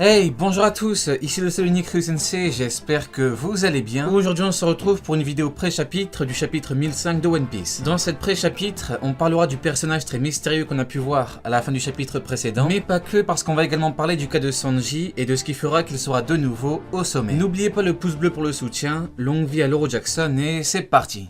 Hey, bonjour à tous, ici le seul unique Ryu-sensei, j'espère que vous allez bien. Aujourd'hui on se retrouve pour une vidéo pré-chapitre du chapitre 1005 de One Piece. Dans cette pré-chapitre, on parlera du personnage très mystérieux qu'on a pu voir à la fin du chapitre précédent, mais pas que, parce qu'on va également parler du cas de Sanji et de ce qui fera qu'il sera de nouveau au sommet. N'oubliez pas le pouce bleu pour le soutien, longue vie à Loro Jackson et c'est parti.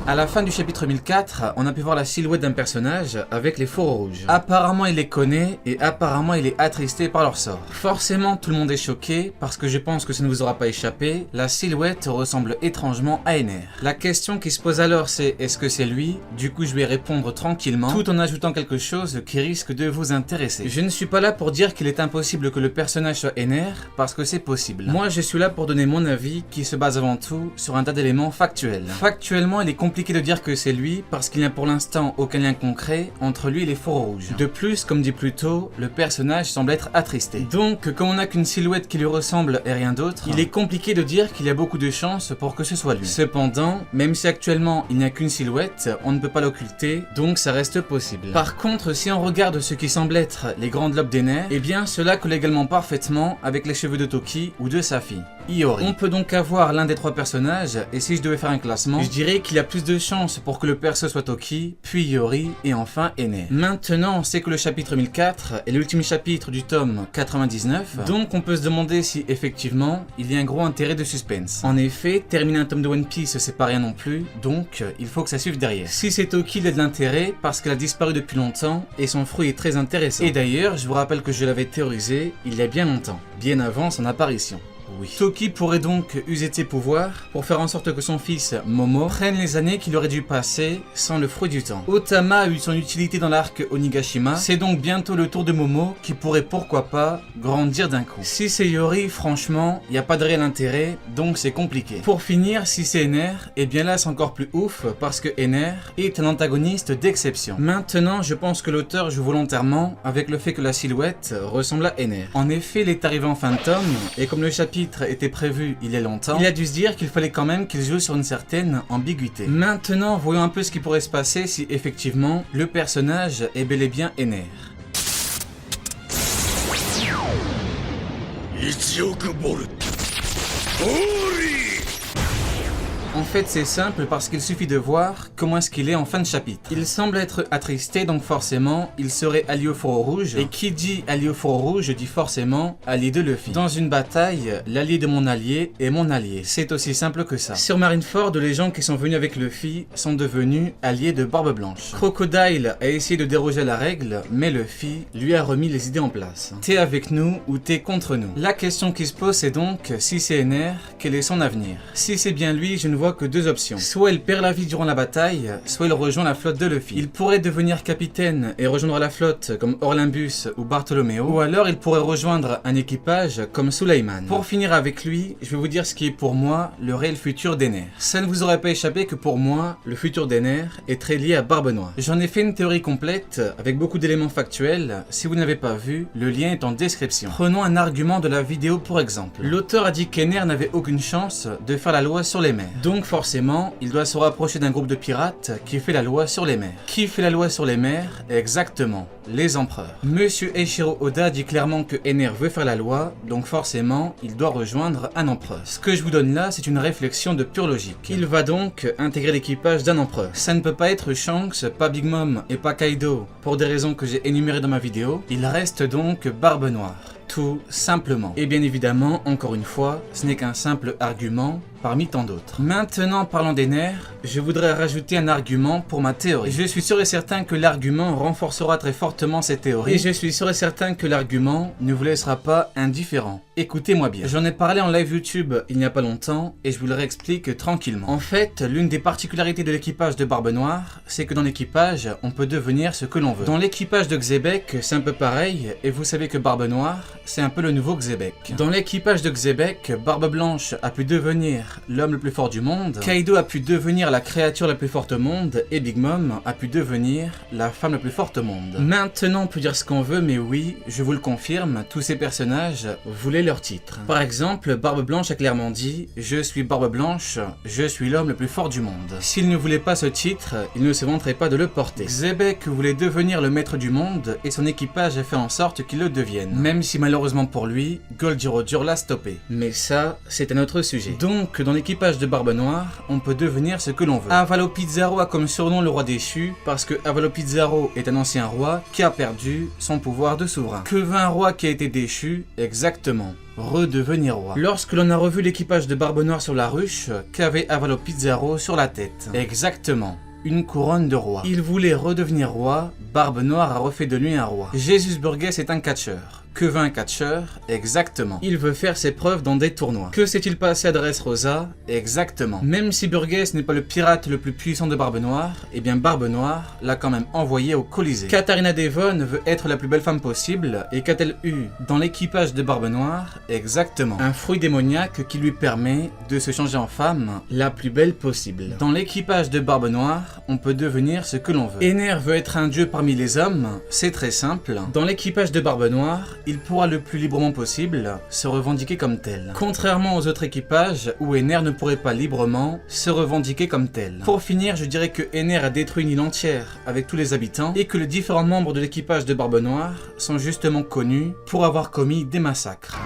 À la fin du chapitre 1004, on a pu voir la silhouette d'un personnage avec les fourreaux rouges. Apparemment il les connaît et apparemment il est attristé par leur sort. Forcément tout le monde est choqué parce que je pense que ça ne vous aura pas échappé, la silhouette ressemble étrangement à Ener. La question qui se pose alors c'est est-ce que c'est lui? Du coup je vais répondre tranquillement tout en ajoutant quelque chose qui risque de vous intéresser. Je ne suis pas là pour dire qu'il est impossible que le personnage soit Ener parce que c'est possible. Moi je suis là pour donner mon avis qui se base avant tout sur un tas d'éléments factuels. Factuellement il est compliqué de dire que c'est lui parce qu'il n'y a pour l'instant aucun lien concret entre lui et les fourreaux rouges. De plus, comme dit plus tôt, le personnage semble être attristé. Donc, comme on n'a qu'une silhouette qui lui ressemble et rien d'autre, il est compliqué de dire qu'il y a beaucoup de chances pour que ce soit lui. Cependant, même si actuellement il n'y a qu'une silhouette, on ne peut pas l'occulter, donc ça reste possible. Par contre, si on regarde ce qui semble être les grandes lobes d'Ener, eh bien cela colle également parfaitement avec les cheveux de Toki ou de sa fille, Iori. On peut donc avoir l'un des trois personnages, et si je devais faire un classement, je dirais qu'il y a plus de chances pour que le perso soit Toki, puis Iori, et enfin Ener. Maintenant, on sait que le chapitre 1004 est l'ultime chapitre du tome 99, donc on peut se demander si effectivement il y a un gros intérêt de suspense. En effet, terminer un tome de One Piece c'est pas rien non plus, donc il faut que ça suive derrière. Si c'est Toki, il y a de l'intérêt parce qu'elle a disparu depuis longtemps et son fruit est très intéressant. Et d'ailleurs, je vous rappelle que je l'avais théorisé il y a bien longtemps, bien avant son apparition. Oui. Toki pourrait donc user de ses pouvoirs pour faire en sorte que son fils, Momo, prenne les années qu'il aurait dû passer sans le fruit du temps. Otama a eu son utilité dans l'arc Onigashima, c'est donc bientôt le tour de Momo qui pourrait pourquoi pas grandir d'un coup. Si c'est Iori, franchement, il n'y a pas de réel intérêt, donc c'est compliqué. Pour finir, si c'est Ener, et bien là c'est encore plus ouf parce que Ener est un antagoniste d'exception. Maintenant, je pense que l'auteur joue volontairement avec le fait que la silhouette ressemble à Ener. En effet, il est arrivé en fin de tome, et comme le chapitre était prévu il y a longtemps, il a dû se dire qu'il fallait quand même qu'il joue sur une certaine ambiguïté. Maintenant, voyons un peu ce qui pourrait se passer si effectivement le personnage est bel et bien Ener. En fait c'est simple parce qu'il suffit de voir comment est-ce qu'il est en fin de chapitre. Il semble être attristé, donc forcément il serait allié au fourreau rouge, et qui dit allié au fourreau rouge dit forcément allié de Luffy. Dans une bataille, l'allié de mon allié est mon allié. C'est aussi simple que ça. Sur Marineford, les gens qui sont venus avec Luffy sont devenus alliés de Barbe Blanche. Crocodile a essayé de déroger à la règle, mais Luffy lui a remis les idées en place. T'es avec nous ou t'es contre nous. La question qui se pose c'est donc, si c'est Ener, quel est son avenir? Si c'est bien lui, je ne vois que deux options. Soit il perd la vie durant la bataille, soit il rejoint la flotte de Luffy. Il pourrait devenir capitaine et rejoindre la flotte comme Orlimbus ou Bartholoméo, ou alors il pourrait rejoindre un équipage comme Suleiman. Pour finir avec lui, je vais vous dire ce qui est pour moi le réel futur d'Ener. Ça ne vous aurait pas échappé que pour moi, le futur d'Ener est très lié à Barbe Noire. J'en ai fait une théorie complète avec beaucoup d'éléments factuels. Si vous n'avez pas vu, le lien est en description. Prenons un argument de la vidéo pour exemple. L'auteur a dit qu'Ener n'avait aucune chance de faire la loi sur les mers. Donc forcément, il doit se rapprocher d'un groupe de pirates qui fait la loi sur les mers. Qui fait la loi sur les mers? Exactement, les empereurs. Monsieur Eiichiro Oda dit clairement que Ener veut faire la loi, donc forcément, il doit rejoindre un empereur. Ce que je vous donne là, c'est une réflexion de pure logique. Il va donc intégrer l'équipage d'un empereur. Ça ne peut pas être Shanks, pas Big Mom et pas Kaido, pour des raisons que j'ai énumérées dans ma vidéo. Il reste donc Barbe Noire. Tout simplement. Et bien évidemment, encore une fois, ce n'est qu'un simple argument parmi tant d'autres. Maintenant, parlant d'Ener, je voudrais rajouter un argument pour ma théorie. Je suis sûr et certain que l'argument renforcera très fortement cette théorie, et je suis sûr et certain que l'argument ne vous laissera pas indifférent. Écoutez-moi bien. J'en ai parlé en live YouTube il n'y a pas longtemps, et je vous le réexplique tranquillement. En fait, l'une des particularités de l'équipage de Barbe Noire, c'est que dans l'équipage, on peut devenir ce que l'on veut. Dans l'équipage de Xebec, c'est un peu pareil, et vous savez que Barbe Noire, c'est un peu le nouveau Xebec. Dans l'équipage de Xebec, Barbe Blanche a pu devenir devenir l'homme le plus fort du monde, Kaido a pu devenir la créature la plus forte au monde, et Big Mom a pu devenir la femme la plus forte au monde. Maintenant on peut dire ce qu'on veut, mais oui, je vous le confirme, tous ces personnages voulaient leur titre. Par exemple, Barbe Blanche a clairement dit « Je suis Barbe Blanche, je suis l'homme le plus fort du monde ». S'il ne voulait pas ce titre, il ne se vanterait pas de le porter. Xebec voulait devenir le maître du monde et son équipage a fait en sorte qu'il le devienne. Même si malheureusement pour lui, Goldie Roger l'a stoppé. Mais ça, c'est un autre sujet. Donc, dans l'équipage de Barbe Noire, on peut devenir ce que l'on veut. Avalokiteru a comme surnom le roi déchu parce que Avalokiteru est un ancien roi qui a perdu son pouvoir de souverain. Que veut un roi qui a été déchu? Exactement. Redevenir roi. Lorsque l'on a revu l'équipage de Barbe Noire sur la ruche, qu'avait Avalokiteru sur la tête? Exactement. Une couronne de roi. Il voulait redevenir roi, Barbe Noire a refait de lui un roi. Jesus Burgess est un catcheur. Que veut un catcheur? Exactement. Il veut faire ses preuves dans des tournois. Que s'est-il passé à Dressrosa? Exactement. Même si Burgess n'est pas le pirate le plus puissant de Barbe Noire, eh bien Barbe Noire l'a quand même envoyé au Colisée. Katharina Devon veut être la plus belle femme possible, et qu'a-t-elle eu dans l'équipage de Barbe Noire? Exactement. Un fruit démoniaque qui lui permet de se changer en femme la plus belle possible. Dans l'équipage de Barbe Noire, on peut devenir ce que l'on veut. Ener veut être un dieu parmi les hommes, c'est très simple. Dans l'équipage de Barbe Noire, il pourra le plus librement possible se revendiquer comme tel. Contrairement aux autres équipages où Ener ne pourrait pas librement se revendiquer comme tel. Pour finir, je dirais que Ener a détruit une île entière avec tous les habitants et que les différents membres de l'équipage de Barbe Noire sont justement connus pour avoir commis des massacres.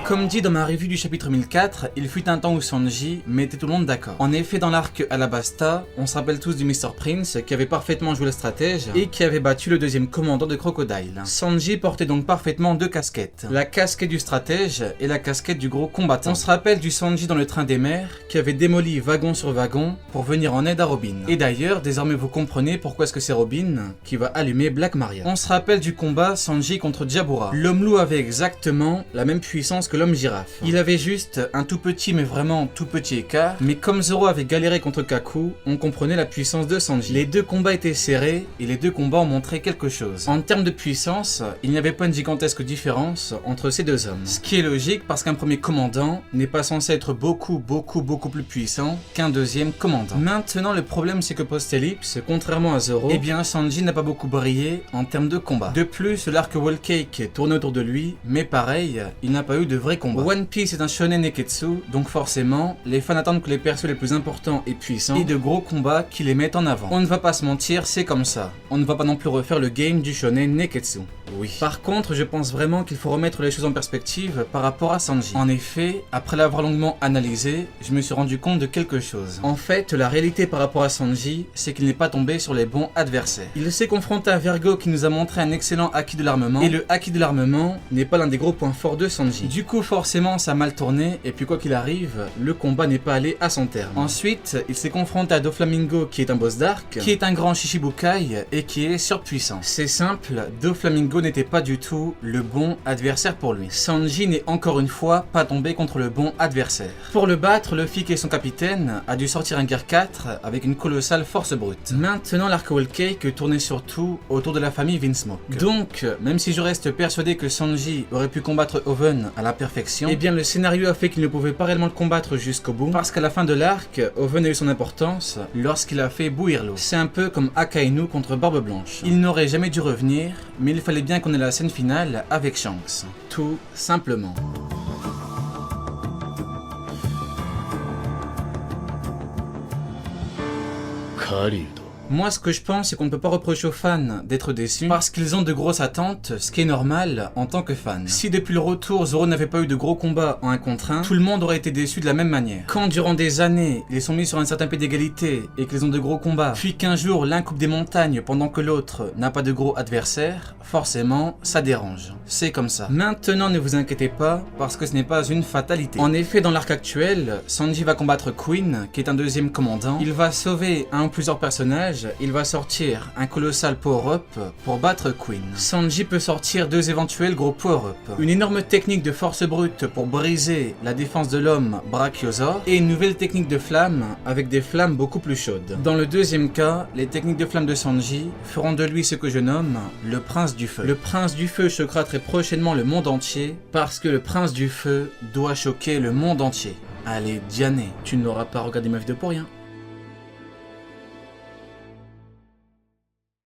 Comme dit dans ma review du chapitre 1004, il fut un temps où Sanji mettait tout le monde d'accord. En effet, dans l'arc Alabasta, on se rappelle tous du Mr. Prince qui avait parfaitement joué le stratège et qui avait battu le deuxième commandant de Crocodile. Sanji portait donc parfaitement deux casquettes. La casquette du stratège et la casquette du gros combattant. On se rappelle du Sanji dans le train des mers qui avait démoli wagon sur wagon pour venir en aide à Robin. Et d'ailleurs, désormais vous comprenez pourquoi est-ce que c'est Robin qui va allumer Black Maria. On se rappelle du combat Sanji contre Diabura. L'homme loup avait exactement la même puissance que l'homme girafe. Il avait juste un tout petit mais vraiment tout petit écart, mais comme Zoro avait galéré contre Kaku, on comprenait la puissance de Sanji. Les deux combats étaient serrés et les deux combats ont montré quelque chose. En termes de puissance, il n'y avait pas une gigantesque différence entre ces deux hommes. Ce qui est logique parce qu'un premier commandant n'est pas censé être beaucoup plus puissant qu'un deuxième commandant. Maintenant le problème c'est que post-ellipse, contrairement à Zoro, eh bien Sanji n'a pas beaucoup brillé en termes de combat. De plus, l'arc Whole Cake tournait autour de lui, mais pareil, il n'a pas eu de vrai combat. One Piece est un shonen neketsu, donc forcément, les fans attendent que les persos les plus importants et puissants aient de gros combats qui les mettent en avant. On ne va pas se mentir, c'est comme ça. On ne va pas non plus refaire le game du shonen neketsu. Oui. Par contre, je pense vraiment qu'il faut remettre les choses en perspective par rapport à Sanji. En effet, après l'avoir longuement analysé, je me suis rendu compte de quelque chose. En fait, la réalité par rapport à Sanji, c'est qu'il n'est pas tombé sur les bons adversaires. Il s'est confronté à Vergo qui nous a montré un excellent acquis de l'armement, et le acquis de l'armement n'est pas l'un des gros points forts de Sanji. Du coup, forcément, ça a mal tourné, et puis quoi qu'il arrive, le combat n'est pas allé à son terme. Ensuite, il s'est confronté à Doflamingo qui est un boss d'arc, qui est un grand Shichibukai, et qui est surpuissant. C'est simple, Doflamingo n'était pas du tout le bon adversaire pour lui. Sanji n'est encore une fois pas tombé contre le bon adversaire. Pour le battre, Luffy qui est son capitaine a dû sortir un Gear 4 avec une colossale force brute. Maintenant l'arc Whole Cake tournait surtout autour de la famille Vinsmoke. Donc, même si je reste persuadé que Sanji aurait pu combattre Oven à la perfection, eh bien le scénario a fait qu'il ne pouvait pas réellement le combattre jusqu'au bout, parce qu'à la fin de l'arc, Oven a eu son importance lorsqu'il a fait bouillir l'eau. C'est un peu comme Akainu contre Barbe Blanche. Il n'aurait jamais dû revenir, mais il fallait bien qu'on ait la scène finale avec Shanks. Tout simplement. Moi, ce que je pense, c'est qu'on ne peut pas reprocher aux fans d'être déçus parce qu'ils ont de grosses attentes, ce qui est normal en tant que fan. Si depuis le retour, Zoro n'avait pas eu de gros combats en 1 contre 1, tout le monde aurait été déçu de la même manière. Quand durant des années, ils sont mis sur un certain pied d'égalité et qu'ils ont de gros combats, puis qu'un jour l'un coupe des montagnes pendant que l'autre n'a pas de gros adversaires, forcément, ça dérange. C'est comme ça. Maintenant, ne vous inquiétez pas, parce que ce n'est pas une fatalité. En effet, dans l'arc actuel, Sanji va combattre Queen, qui est un deuxième commandant. Il va sauver un ou plusieurs personnages, personnage, il va sortir un colossal power-up pour battre Queen. Sanji peut sortir 2 éventuels gros power-up. Une énorme technique de force brute pour briser la défense de l'homme Brachiosaur et une nouvelle technique de flamme avec des flammes beaucoup plus chaudes. Dans le deuxième cas, les techniques de flamme de Sanji feront de lui ce que je nomme le prince du feu. Le prince du feu choquera très prochainement le monde entier parce que le prince du feu doit choquer le monde entier. Allez, Diané, tu n'auras pas regardé ma vidéo pour rien.